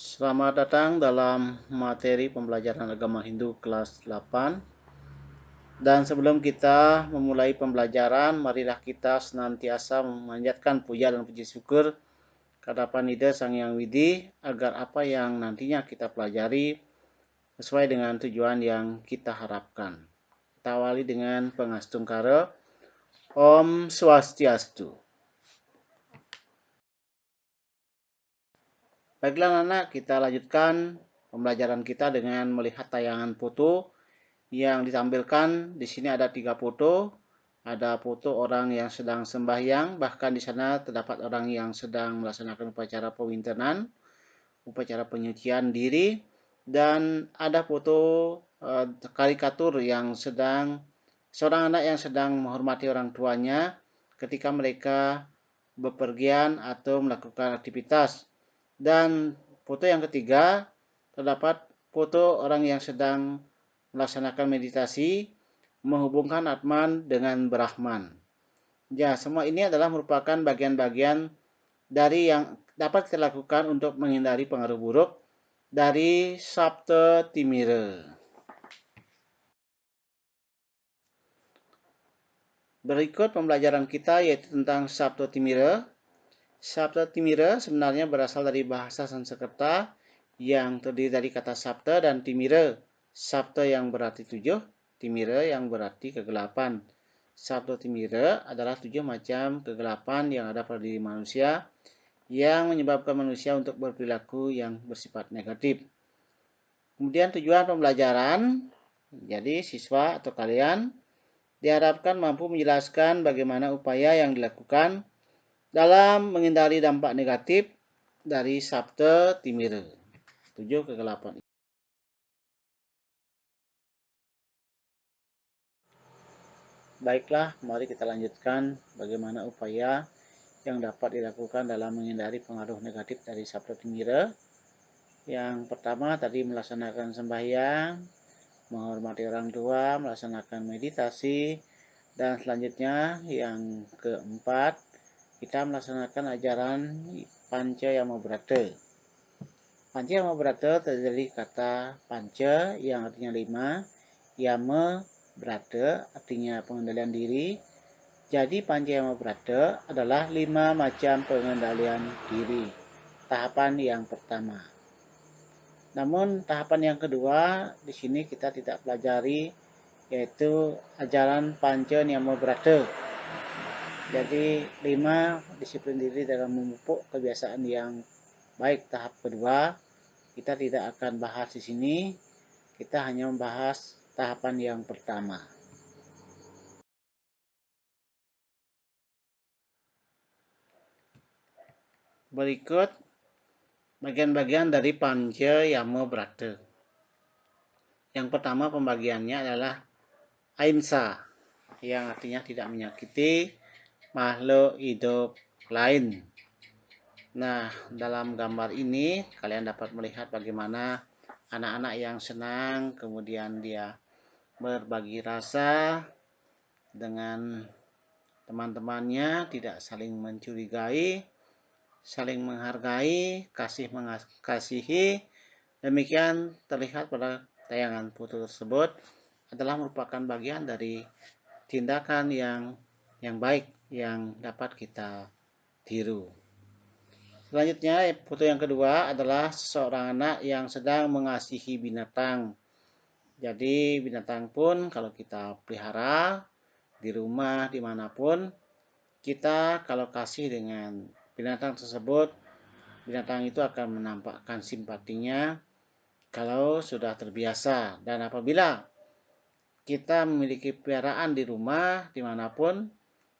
Selamat datang dalam materi pembelajaran agama Hindu kelas 8. Dan sebelum kita memulai pembelajaran, marilah kita senantiasa memanjatkan puja dan puji syukur kehadapan Ida Sang Yang Widi agar apa yang nantinya kita pelajari sesuai dengan tujuan yang kita harapkan. Kita awali dengan pengastungkara. Om Swastiastu. Baiklah anak, kita lanjutkan pembelajaran kita dengan melihat tayangan foto yang ditampilkan. Di sini ada 3 foto. Ada foto orang yang sedang sembahyang, bahkan di sana terdapat orang yang sedang melaksanakan upacara pewintenan, upacara penyucian diri, dan ada foto karikatur yang sedang seorang anak yang sedang menghormati orang tuanya ketika mereka bepergian atau melakukan aktivitas. Dan foto yang ketiga terdapat foto orang yang sedang melaksanakan meditasi menghubungkan Atman dengan Brahman. Ya, semua ini adalah merupakan bagian-bagian dari yang dapat kita lakukan untuk menghindari pengaruh buruk dari Sapta Timira. Berikut pembelajaran kita yaitu tentang Sapta Timira. Sapta Timira sebenarnya berasal dari bahasa Sanskerta yang terdiri dari kata Sapta dan Timira. Sapta yang berarti 7, Timira yang berarti kegelapan. Sapta Timira adalah 7 macam kegelapan yang ada pada diri manusia yang menyebabkan manusia untuk berperilaku yang bersifat negatif. Kemudian tujuan pembelajaran, jadi siswa atau kalian diharapkan mampu menjelaskan bagaimana upaya yang dilakukan dalam menghindari dampak negatif dari Sapta Timira, 7 kegelapan. Baiklah, mari kita lanjutkan bagaimana upaya yang dapat dilakukan dalam menghindari pengaruh negatif dari Sapta Timira. Yang pertama tadi melaksanakan sembahyang, menghormati orang tua, melaksanakan meditasi, dan selanjutnya yang keempat kita melaksanakan ajaran Panca Yama Brata. Panca Yama Brata terdiri dari kata Panca yang artinya 5, Yama Brata artinya pengendalian diri. Jadi Panca Yama Brata adalah 5 macam pengendalian diri. Tahapan yang pertama. Namun tahapan yang kedua di sini kita tidak pelajari yaitu ajaran Panca Yama Brata. Jadi 5 disiplin diri dalam memupuk kebiasaan yang baik. Tahap kedua kita tidak akan bahas di sini. Kita hanya membahas tahapan yang pertama. Berikut bagian-bagian dari Panca Yama Brata. Yang pertama pembagiannya adalah Ahimsa, yang artinya tidak menyakiti makhluk hidup lain. Nah, dalam gambar ini kalian dapat melihat bagaimana anak-anak yang senang, kemudian dia berbagi rasa dengan teman-temannya, tidak saling mencurigai, saling menghargai, kasih mengasihi. Demikian terlihat pada tayangan foto tersebut adalah merupakan bagian dari tindakan yang baik yang dapat kita tiru. Selanjutnya foto yang kedua adalah seorang anak yang sedang mengasihi binatang. Jadi binatang pun kalau kita pelihara di rumah dimanapun, kita kalau kasih dengan binatang tersebut, binatang itu akan menampakkan simpatinya kalau sudah terbiasa. Dan apabila kita memiliki peliharaan di rumah dimanapun,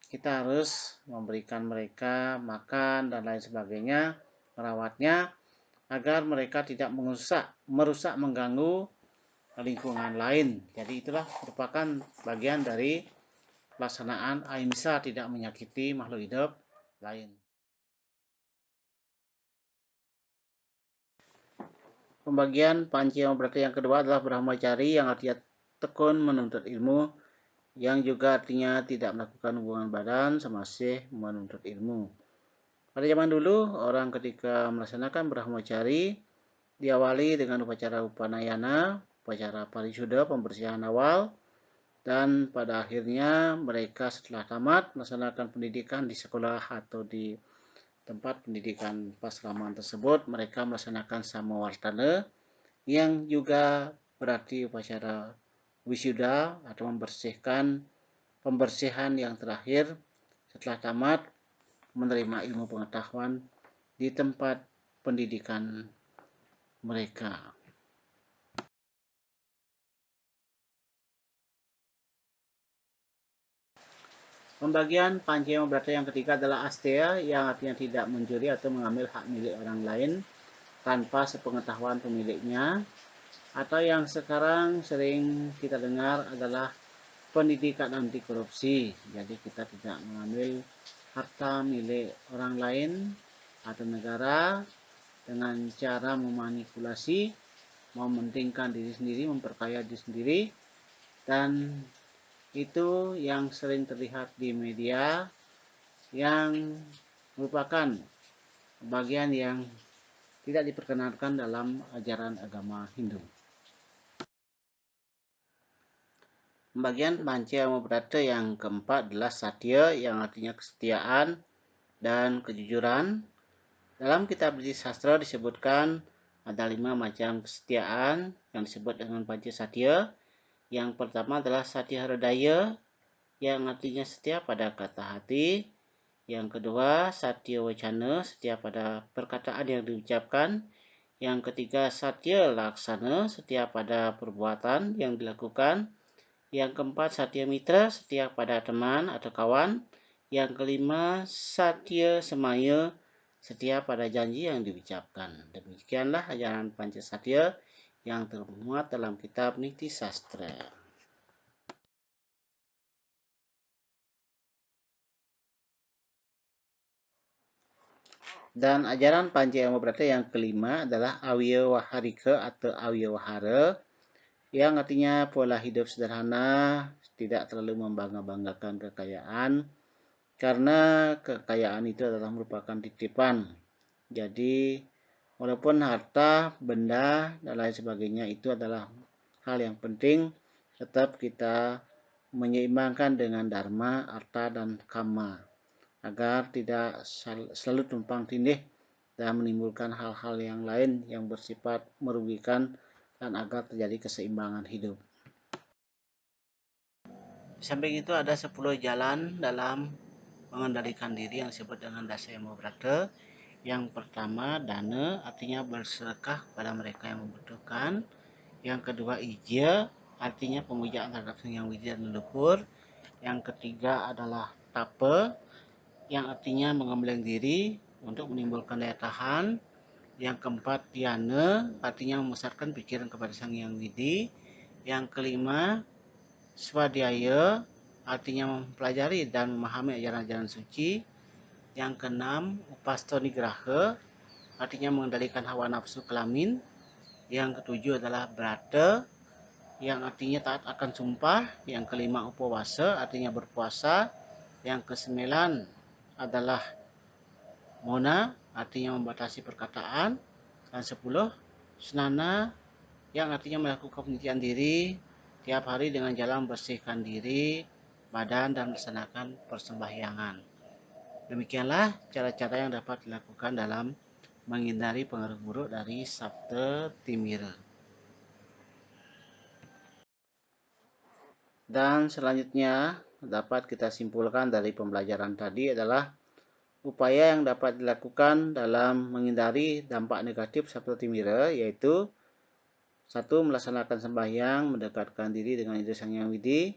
kita harus memberikan mereka makan dan lain sebagainya, merawatnya agar mereka tidak merusak mengganggu lingkungan lain. Jadi itulah merupakan bagian dari pelaksanaan ahimsa, tidak menyakiti makhluk hidup lain. Pembagian Panca Yama Brata yang kedua adalah Brahmacari yang artinya tekun menuntut ilmu, yang juga artinya tidak melakukan hubungan badan semasih menuntut ilmu. Pada zaman dulu, orang ketika melaksanakan Brahmacari diawali dengan upacara upanayana, upacara parisuda, pembersihan awal, dan pada akhirnya mereka setelah tamat melaksanakan pendidikan di sekolah atau di tempat pendidikan pasraman tersebut, mereka melaksanakan samawartana yang juga berarti upacara wisuda atau pembersihan yang terakhir setelah tamat menerima ilmu pengetahuan di tempat pendidikan mereka. Pembagian Pancema Brata yang ketiga adalah Astea, yang artinya tidak mencuri atau mengambil hak milik orang lain tanpa sepengetahuan pemiliknya, atau yang sekarang sering kita dengar adalah pendidikan anti korupsi. Jadi kita tidak mengambil harta milik orang lain atau negara dengan cara memanipulasi, mementingkan diri sendiri, memperkaya diri sendiri, dan itu yang sering terlihat di media yang merupakan bagian yang tidak diperkenankan dalam ajaran agama Hindu. Pembagian Pancema Brata yang keempat adalah Satya, yang artinya kesetiaan dan kejujuran. Dalam kitab sastra disebutkan ada 5 macam kesetiaan yang disebut dengan Panca Satya. Yang pertama adalah Satya Hridaya, yang artinya setia pada kata hati. Yang kedua, Satya Wacana, setia pada perkataan yang diucapkan. Yang ketiga, Satya Laksana, setia pada perbuatan yang dilakukan. Yang keempat, Satya Mitra, setia pada teman atau kawan. Yang kelima, Satya Semaya, setia pada janji yang diucapkan. Demikianlah ajaran Pancasatya yang termuat dalam kitab Niti Sastra. Dan ajaran Pancasila Brata yang kelima adalah Awyawaharika atau Awyawahara, yang artinya pola hidup sederhana, tidak terlalu membangga-banggakan kekayaan, karena kekayaan itu adalah merupakan titipan. Jadi walaupun harta, benda, dan lain sebagainya itu adalah hal yang penting, tetap kita menyeimbangkan dengan dharma, artha, dan kama, agar tidak selalu tumpang tindih dan menimbulkan hal-hal yang lain yang bersifat merugikan, dan agar terjadi keseimbangan hidup. Di samping itu ada 10 jalan dalam mengendalikan diri yang disebut dengan Dasayama Brata. Yang pertama, dana, artinya bersedekah kepada mereka yang membutuhkan. Yang kedua, ija, artinya pemujaan terhadap Sang Hyang Widi dan leluhur. Yang ketiga adalah tapa, yang artinya mengembleng diri untuk menimbulkan daya tahan. Yang keempat, dhyana, artinya memusatkan pikiran kepada Sang Hyang Widi. Yang kelima, swadhyaya, artinya mempelajari dan memahami ajaran-ajaran suci. Yang keenam, upastanigraha, artinya mengendalikan hawa nafsu kelamin. Yang ketujuh adalah brata, yang artinya taat akan sumpah. Yang kelima, upawasa, artinya berpuasa. Yang kesembilan adalah mona, artinya membatasi perkataan. Dan 10, snana, yang artinya melakukan pencucian diri tiap hari dengan jalan membersihkan diri, badan, dan melaksanakan persembahyangan. Demikianlah cara-cara yang dapat dilakukan dalam menghindari pengaruh buruk dari Sabta Timira. Dan selanjutnya dapat kita simpulkan dari pembelajaran tadi adalah upaya yang dapat dilakukan dalam menghindari dampak negatif Sabta Timira, yaitu 1. Melaksanakan sembahyang, mendekatkan diri dengan ide Sang Hyang Widi.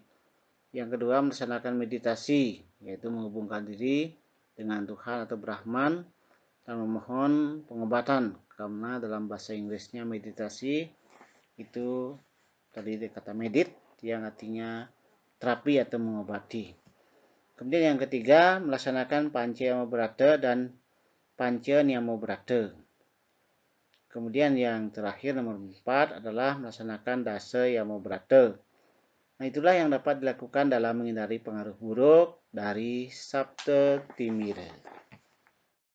Yang kedua, melaksanakan meditasi, yaitu menghubungkan diri dengan Tuhan atau Brahman dan memohon pengobatan, karena dalam bahasa Inggrisnya meditasi itu tadi kata medit, yang artinya terapi atau mengobati. Kemudian yang ketiga, melaksanakan Pancema Brata dan Panca Niyama Brata. Kemudian yang terakhir nomor 4 adalah melaksanakan Dasa Yama Brata. Nah, itulah yang dapat dilakukan dalam menghindari pengaruh buruk dari Sabta Timira.